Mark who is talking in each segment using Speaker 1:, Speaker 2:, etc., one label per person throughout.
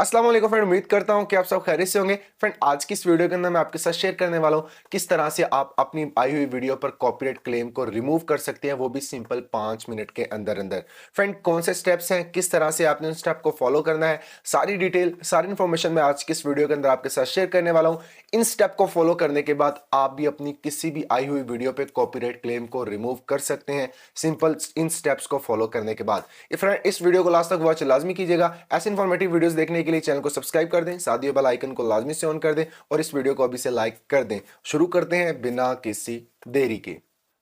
Speaker 1: अस्सलाम वालेकुम फ्रेंड, उम्मीद करता हूं कि आप सब खैरियत से होंगे। फ्रेंड, आज की इस वीडियो के अंदर मैं आपके साथ शेयर करने वाला हूं किस तरह से आप अपनी आई हुई वीडियो पर कॉपीराइट क्लेम को रिमूव कर सकते हैं, वो भी सिंपल 5 मिनट के अंदर अंदर। फ्रेंड, कौन से स्टेप्स हैं, किस तरह से आपने उन स्टेप को फॉलो करना है, सारी डिटेल सारी इन्फॉर्मेशन मैं आज की इस वीडियो के अंदर आपके साथ शेयर करने वाला हूँ। इन स्टेप को फॉलो करने के बाद आप भी अपनी किसी भी आई हुई वीडियो पे कॉपीराइट क्लेम को रिमूव कर सकते हैं, सिंपल इन स्टेप्स को फॉलो करने के बाद। फ्रेंड, इस वीडियो को लास्ट तक वॉच लाजमी कीजिएगा। ऐसे इन्फॉर्मेटिव वीडियोस देखने के लिए चैनल को सब्सक्राइब कर दें, साथ ही बेल आइकन को लाजमी से ऑन कर दें और इस वीडियो को अभी से लाइक कर दें। शुरू करते हैं बिना किसी देरी के।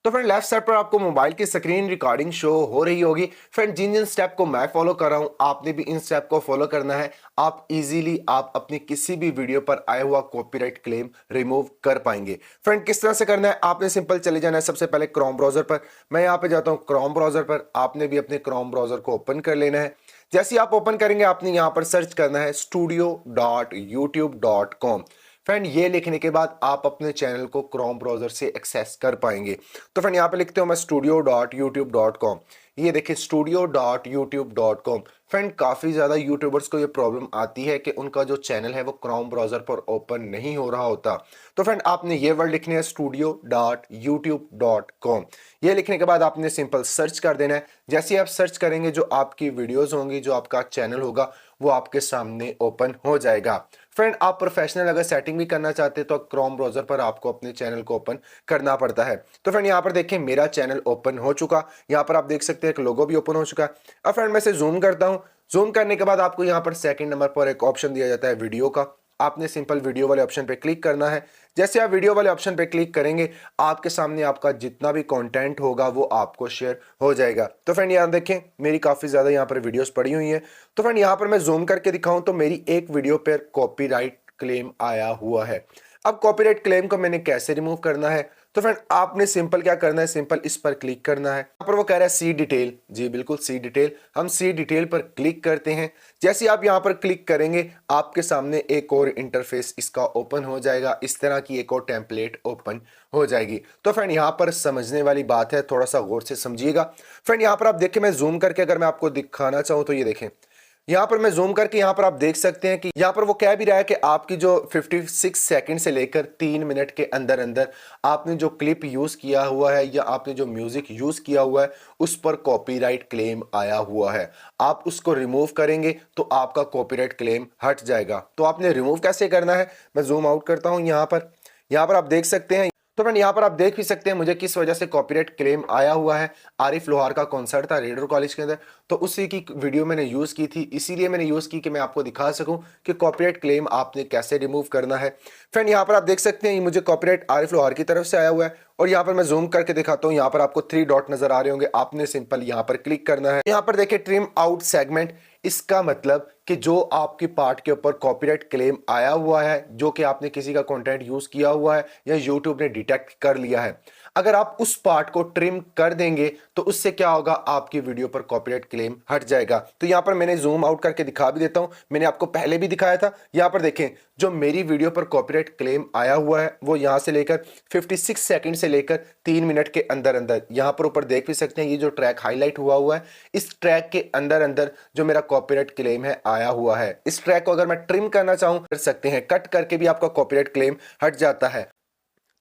Speaker 1: तो फ्रेंड, लेफ्ट साइड पर आपको मोबाइल की स्क्रीन रिकॉर्डिंग शो हो रही होगी। फ्रेंड, जिन जिन स्टेप को मैं फॉलो कर रहा हूं, आपने भी इन स्टेप को फॉलो करना है। आप इजीली आप अपनी किसी भी वीडियो पर आया हुआ कॉपीराइट क्लेम रिमूव कर पाएंगे। फ्रेंड, किस तरह से करना है, आपने सिंपल चले जाना है सबसे पहले क्रोम ब्राउजर पर। मैं यहां पे जाता हूं क्रोम ब्राउजर पर, आपने भी अपने क्रोम ब्राउजर को ओपन कर लेना है। जैसे आप ओपन करेंगे, आपने यहां पर सर्च करना है studio.youtube.com। फ्रेंड, ये लिखने के बाद आप अपने चैनल को क्रोम ब्राउजर से एक्सेस कर पाएंगे। तो फ्रेंड, यहाँ पे लिखते हो मैं studio.youtube.com। ये देखिए studio.youtube.com। फ्रेंड, काफी ज्यादा यूट्यूबर्स को ये प्रॉब्लम आती है कि उनका जो चैनल है वो क्रोम ब्राउजर पर ओपन नहीं हो रहा होता। तो फ्रेंड, आपने ये वर्ड लिखने है studio.youtube.com। ये लिखने के बाद आपने सिंपल सर्च कर देना है। जैसे आप सर्च करेंगे, जो आपकी वीडियोस होंगी, जो आपका चैनल होगा, वो आपके सामने ओपन हो जाएगा। फ्रेंड, आप प्रोफेशनल अगर सेटिंग भी करना चाहते हैं तो क्रोम ब्राउजर पर आपको अपने चैनल को ओपन करना पड़ता है। तो फ्रेंड, यहाँ पर देखें मेरा चैनल ओपन हो चुका। यहाँ पर आप देख सकते हैं एक लोगो भी ओपन हो चुका है। अब फ्रेंड, मैं इसे जूम करता हूँ। जूम करने के बाद आपको यहाँ पर सेकंड नंबर पर एक ऑप्शन दिया जाता है वीडियो का। आपने सिंपल वीडियो वाले ऑप्शन पे क्लिक करना है। जैसे आप वीडियो वाले ऑप्शन पे क्लिक करेंगे, आपके सामने आपका जितना भी कंटेंट होगा वो आपको शेयर हो जाएगा। तो फ्रेंड, यहाँ देखें मेरी काफी ज्यादा यहाँ पर वीडियोस पड़ी हुई हैं। तो फ्रेंड, यहाँ पर मैं जूम करके दिखाऊं तो मेरी एक वीडियो पर कॉपीराइट क्लेम आया हुआ है। अब कॉपीराइट क्लेम को मैंने कैसे रिमूव करना है, तो फ्रेंड आपने सिंपल क्या करना है, सिंपल इस पर क्लिक करना है। यहाँ पर वो कह रहा है सी डिटेल, जी बिल्कुल सी डिटेल। हम सी डिटेल पर क्लिक करते हैं। जैसे आप यहाँ पर क्लिक करेंगे, आपके सामने एक और इंटरफेस इसका ओपन हो जाएगा। इस तरह की एक और टेम्पलेट ओपन हो जाएगी। तो फ्रेंड, यहाँ पर समझने वाली बात है, थोड़ा सा गौर से समझिएगा। फ्रेंड, यहाँ पर आप देखिए, मैं जूम करके अगर मैं आपको दिखाना चाहूँ तो ये देखें, यहाँ पर मैं जूम करके यहाँ पर आप देख सकते हैं कि यहाँ पर वो कह भी रहा है कि आपकी जो 56 सेकंड से लेकर 3 मिनट के अंदर अंदर आपने जो क्लिप यूज किया हुआ है या आपने जो म्यूजिक यूज किया हुआ है, उस पर कॉपीराइट क्लेम आया हुआ है। आप उसको रिमूव करेंगे तो आपका कॉपीराइट क्लेम हट जाएगा। तो आपने रिमूव कैसे करना है, मैं जूम आउट करता हूँ। यहाँ पर आप देख सकते हैं। तो फ्रेंड, यहाँ पर आप देख भी सकते हैं मुझे किस वजह से कॉपीराइट क्लेम आया हुआ है। आरिफ लोहार का कॉन्सर्ट था रेडर कॉलेज के अंदर, तो उसी की वीडियो मैंने यूज की थी। इसीलिए मैंने यूज की कि मैं आपको दिखा सकूं कि कॉपीराइट क्लेम आपने कैसे रिमूव करना है। फ्रेंड, यहाँ पर आप देख सकते हैं मुझे कॉपीराइट आरिफ लोहार की तरफ से आया हुआ है। और यहाँ पर मैं जूम करके दिखाता हूँ, यहाँ पर आपको 3 डॉट नजर आ रहे होंगे। आपने सिंपल यहाँ पर क्लिक करना है। यहाँ पर देखिए ट्रिम आउट सेगमेंट, इसका मतलब कि जो आपकी पार्ट के ऊपर कॉपीराइट क्लेम आया हुआ है, जो कि आपने किसी का कंटेंट यूज किया हुआ है या यूट्यूब ने डिटेक्ट कर लिया है, अगर आप उस पार्ट को ट्रिम कर देंगे तो उससे क्या होगा, आपकी वीडियो पर कॉपीराइट क्लेम हट जाएगा। तो यहां पर मैंने जूम आउट करके दिखा भी देता हूं, मैंने आपको पहले भी दिखाया था। यहां पर देखें, जो मेरी वीडियो पर कॉपीराइट क्लेम आया हुआ है वो यहां से लेकर 56 सेकंड से लेकर 3 मिनट के अंदर अंदर, यहां पर ऊपर देख भी सकते हैं ये जो ट्रैक हाईलाइट हुआ है, इस ट्रैक के अंदर अंदर जो मेरा कॉपीराइट क्लेम है आया हुआ है। इस ट्रैक को अगर मैं ट्रिम करना चाहूं कर सकते हैं, कट करके भी आपका कॉपीराइट क्लेम हट जाता है।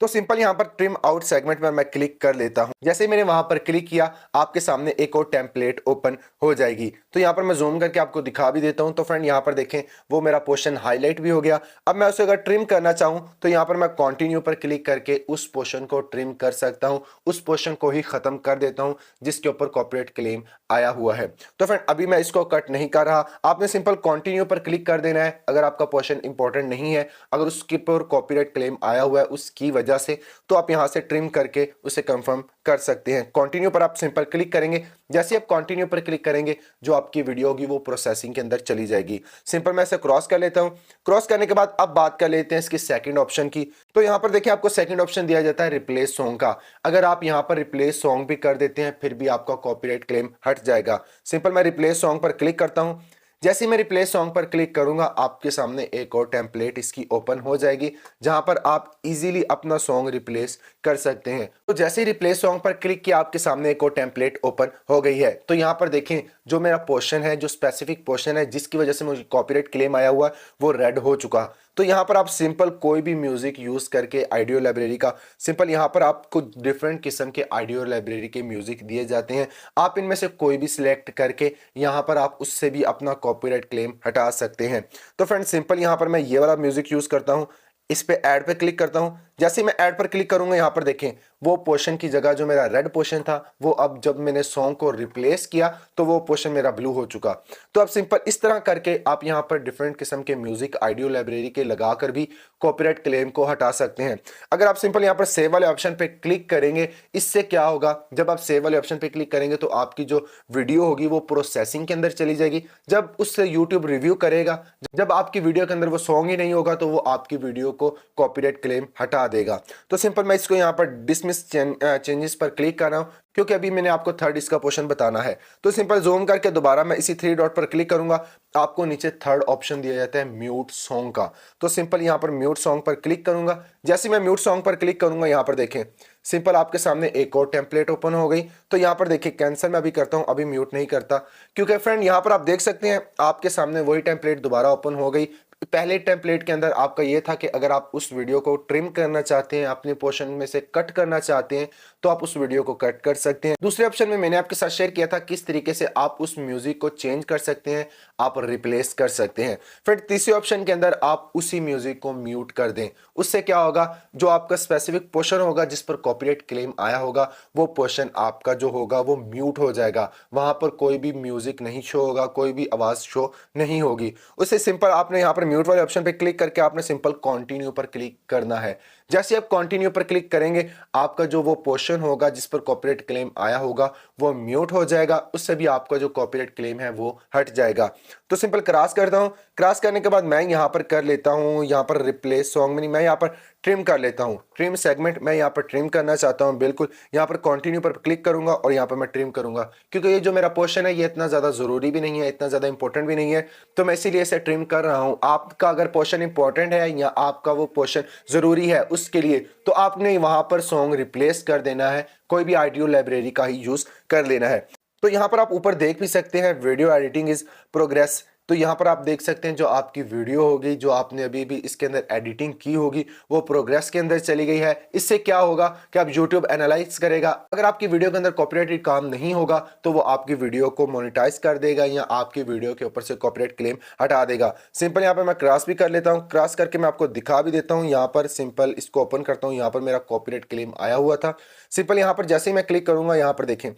Speaker 1: तो सिंपल यहां पर ट्रिम आउट सेगमेंट पर मैं क्लिक कर लेता हूं। जैसे ही मैंने वहां पर क्लिक किया, आपके सामने एक और टेम्पलेट ओपन हो जाएगी। तो यहां पर मैं जूम करके आपको दिखा भी देता हूं। तो फ्रेंड, यहां पर देखें वो मेरा पोर्शन हाईलाइट भी हो गया। अब मैं उसे अगर ट्रिम करना चाहूं तो यहां पर मैं कंटिन्यू पर क्लिक करके उस पोर्शन को ट्रिम कर सकता हूं, उस पोर्शन को ही खत्म कर देता हूं जिसके ऊपर कॉपीराइट क्लेम आया हुआ है। तो फ्रेंड, अभी मैं इसको कट नहीं कर रहा, आपने सिंपल कंटिन्यू पर क्लिक कर देना है। अगर आपका पोर्शन इंपॉर्टेंट नहीं है, अगर उसके ऊपर कॉपीराइट क्लेम आया हुआ है उसकी वजह से, तो आप यहां से ट्रिम करके उसे कंफर्म कर सकते हैं। कंटिन्यू पर आप सिंपल क्लिक करेंगे। जैसे आप कंटिन्यू पर क्लिक करेंगे, जो आपकी वीडियो होगी वो प्रोसेसिंग के अंदर चली जाएगी। सिंपल मैं इसे क्रॉस कर लेता हूं। क्रॉस करने के बाद अब बात कर लेते हैं इसकी सेकंड ऑप्शन की। तो यहां पर देखिए आपको सेकंड ऑप्शन दिया जाता है रिप्लेस सॉन्ग का। अगर आप यहां पर रिप्लेस सॉन्ग भी कर देते हैं, फिर भी आपका कॉपीराइट क्लेम हट जाएगा। सिंपल मैं रिप्लेस सॉन्ग पर क्लिक करता हूं। जैसे ही मैं रिप्लेस सॉन्ग पर क्लिक करूंगा आपके सामने एक और टेम्पलेट इसकी ओपन हो जाएगी, जहां पर आप इजीली अपना सॉन्ग रिप्लेस कर सकते हैं। तो जैसे ही रिप्लेस सॉन्ग पर क्लिक किया आपके सामने एक और टेम्पलेट ओपन हो गई है। तो यहाँ पर देखें जो मेरा पोर्शन है, जो स्पेसिफिक पोर्शन है जिसकी वजह से मुझे कॉपीराइट क्लेम आया हुआ वो रेड हो चुका। तो यहाँ पर आप सिंपल कोई भी म्यूजिक यूज करके ऑडियो लाइब्रेरी का सिंपल यहाँ पर आपको डिफरेंट किस्म के ऑडियो लाइब्रेरी के म्यूजिक दिए जाते हैं, आप इनमें से कोई भी सिलेक्ट करके यहाँ पर आप उससे भी अपना कॉपीराइट क्लेम हटा सकते हैं। तो फ्रेंड सिंपल यहाँ पर मैं ये वाला म्यूजिक यूज करता हूँ, इस पे ऐड पे क्लिक करता हूं। जैसे ही मैं ऐड पर क्लिक करूंगा यहाँ पर देखें वो पोर्शन की जगह जो मेरा रेड पोर्शन था वो अब जब मैंने सॉन्ग को रिप्लेस किया तो वो पोर्शन मेरा ब्लू हो चुका। तो अब सिंपल इस तरह करके आप यहाँ पर डिफरेंट किस्म के म्यूजिक ऑडियो लाइब्रेरी के लगाकर भी कॉपीराइट क्लेम को हटा सकते हैं। अगर आप सिंपल यहाँ पर सेव वाले ऑप्शन पे क्लिक करेंगे, इससे क्या होगा, जब आप सेव वाले ऑप्शन पे क्लिक करेंगे तो आपकी जो वीडियो होगी वो प्रोसेसिंग के अंदर चली जाएगी। जब उससे यूट्यूब रिव्यू करेगा, जब आपकी वीडियो के अंदर वो सॉन्ग ही नहीं होगा तो वो आपकी वीडियो को कॉपीराइट क्लेम हटा देगा। तो सिंपल मैं इसको यहाँ पर डिसमिस चेंजेस पर क्लिक कर रहा हूँ क्योंकि अभी मैंने आपको थर्ड इसका पोर्शन बताना है। तो सिंपल जूम करके दोबारा मैं इसी थ्री डॉट पर क्लिक करूंगा, आपको नीचे थर्ड ऑप्शन दिया जाता है म्यूट सॉन्ग का। तो सिंपल यहाँ पर म्यूट सॉन्ग पर क्लिक करूंगा। जैसे मैं म्यूट सॉन्ग पर क्लिक करूंगा यहाँ पर देखें सिंपल आपके सामने एक और टेम्पलेट ओपन हो गई। तो यहाँ पर देखिए कैंसिल मैं अभी करता हूँ, अभी म्यूट नहीं करता क्योंकि फ्रेंड यहाँ पर आप देख सकते हैं आपके सामने वही टेम्पलेट दोबारा ओपन हो गई। पहले टेम्पलेट के अंदर आपका ये था कि अगर आप उस वीडियो को ट्रिम करना चाहते हैं, अपने पोर्शन में से कट करना चाहते हैं तो आप उस वीडियो को कट कर सकते हैं। दूसरे ऑप्शन में मैंने आपके साथ शेयर किया था किस तरीके से आप उस म्यूजिक को चेंज कर सकते हैं, आप रिप्लेस कर सकते हैं। फिर तीसरे ऑप्शन के अंदर आप उसी म्यूजिक को म्यूट कर दें। उससे क्या होगा, जो आपका स्पेसिफिक पोर्शन होगा जिस पर कॉपीराइट क्लेम आया होगा वो पोर्शन आपका जो होगा वो म्यूट हो जाएगा, वहां पर कोई भी म्यूजिक नहीं शो होगा, कोई भी आवाज शो नहीं होगी। उससे सिंपल आपने यहाँ पर म्यूट वाले ऑप्शन पे क्लिक करके आपने सिंपल कंटिन्यू पर क्लिक करना है। जैसे आप कंटिन्यू पर क्लिक करेंगे आपका जो वो पोर्शन होगा जिस पर कॉपीराइट क्लेम आया होगा वो म्यूट हो जाएगा, उससे भी आपका जो कॉपीराइट क्लेम है वो हट जाएगा। तो सिंपल क्रॉस करता हूं, क्रॉस करने के बाद मैं यहां पर कर लेता हूं, यहां पर रिप्लेस सॉन्ग में नहीं, मैं यहां पर ट्रिम कर लेता हूं, ट्रिम सेगमेंट मैं यहां पर ट्रिम करना चाहता हूं। बिल्कुल यहां पर कंटिन्यू पर क्लिक करूंगा और यहां पर मैं ट्रिम करूंगा क्योंकि ये जो मेरा पोर्शन है ये इतना ज्यादा जरूरी भी नहीं है, इतना ज्यादा इंपॉर्टेंट भी नहीं है, तो मैं इसीलिए इसे ट्रिम कर रहा हूं। आपका अगर पोर्शन इंपॉर्टेंट है या आपका वो पोर्शन जरूरी है उसके लिए तो आपने वहां पर सॉन्ग रिप्लेस कर देना है, कोई भी ऑडियो लाइब्रेरी का ही यूज कर लेना है। तो यहां पर आप ऊपर देख भी सकते हैं वीडियो एडिटिंग इज प्रोग्रेस। तो यहाँ पर आप देख सकते हैं जो आपकी वीडियो होगी, जो आपने अभी भी इसके अंदर एडिटिंग की होगी वो प्रोग्रेस के अंदर चली गई है। इससे क्या होगा कि आप यूट्यूब एनालाइज करेगा, अगर आपकी वीडियो के अंदर कॉपीराइटेड काम नहीं होगा तो वो आपकी वीडियो को मोनेटाइज कर देगा या आपकी वीडियो के ऊपर से कॉपीराइट क्लेम हटा देगा। सिंपल यहाँ पर मैं क्रॉस भी कर लेता हूँ, क्रॉस करके मैं आपको दिखा भी देता हूँ। यहाँ पर सिंपल इसको ओपन करता हूँ, यहाँ पर मेरा कॉपीराइट क्लेम आया हुआ था। सिंपल यहाँ पर जैसे ही मैं क्लिक करूंगा यहाँ पर देखें,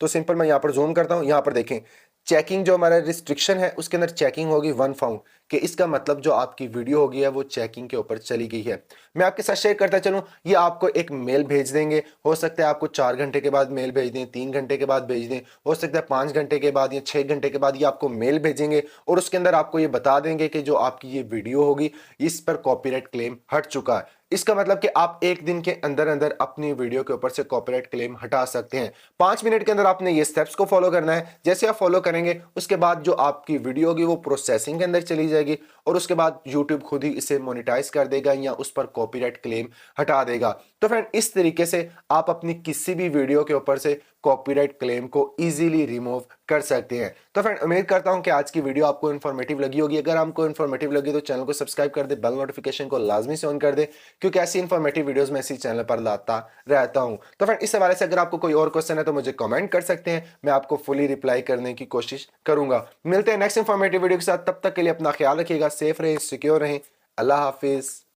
Speaker 1: तो सिंपल मैं यहाँ पर जूम करता हूँ, यहाँ पर देखें चेकिंग जो हमारा रिस्ट्रिक्शन है उसके अंदर चेकिंग होगी वन फाउंड, कि इसका मतलब जो आपकी वीडियो होगी है वो चेकिंग के ऊपर चली गई है। मैं आपके साथ शेयर करता चलूं, ये आपको एक मेल भेज देंगे, हो सकता है आपको 4 घंटे के बाद मेल भेज दें, 3 घंटे के बाद भेज दें, हो सकता है 5 घंटे के बाद या 6 घंटे के बाद ये आपको मेल भेजेंगे और उसके अंदर आपको ये बता देंगे कि जो आपकी ये वीडियो होगी इस पर कॉपीराइट क्लेम हट चुका है। इसका मतलब कि आप एक दिन के अंदर अंदर अपनी वीडियो के ऊपर से कॉपीराइट क्लेम हटा सकते हैं। 5 मिनट के अंदर आपने ये स्टेप्स को फॉलो करना है। जैसे आप फॉलो करेंगे उसके बाद जो आपकी वीडियो होगी वो प्रोसेसिंग के अंदर चली जाएगी और उसके बाद यूट्यूब खुद ही इसे मोनेटाइज कर देगा या उस पर कॉपीराइट क्लेम हटा देगा। तो फ्रेंड इस तरीके से आप अपनी किसी भी वीडियो के ऊपर से कॉपीराइट क्लेम को इजीली रिमूव कर सकते हैं। तो फ्रेंड उम्मीद करता हूं कि आज की वीडियो आपको इन्फॉर्मेटिव लगी होगी। अगर आपको इन्फॉर्मेटिव लगी तो चैनल को सब्सक्राइब कर दे, बेल नोटिफिकेशन को लाजमी से ऑन कर दे क्योंकि ऐसी इन्फॉर्मेटिव वीडियोस मैं इसी चैनल पर लाता रहता हूं। तो फ्रेंड इस हवाले से अगर आपको कोई और क्वेश्चन है तो मुझे कमेंट कर सकते हैं, मैं आपको फुली रिप्लाई करने की कोशिश करूंगा। मिलते हैं नेक्स्ट इन्फॉर्मेटिव वीडियो के साथ, तब तक के लिए अपना ख्याल रखिएगा, सेफ रहें, सिक्योर रहें। अल्लाह हाफिज।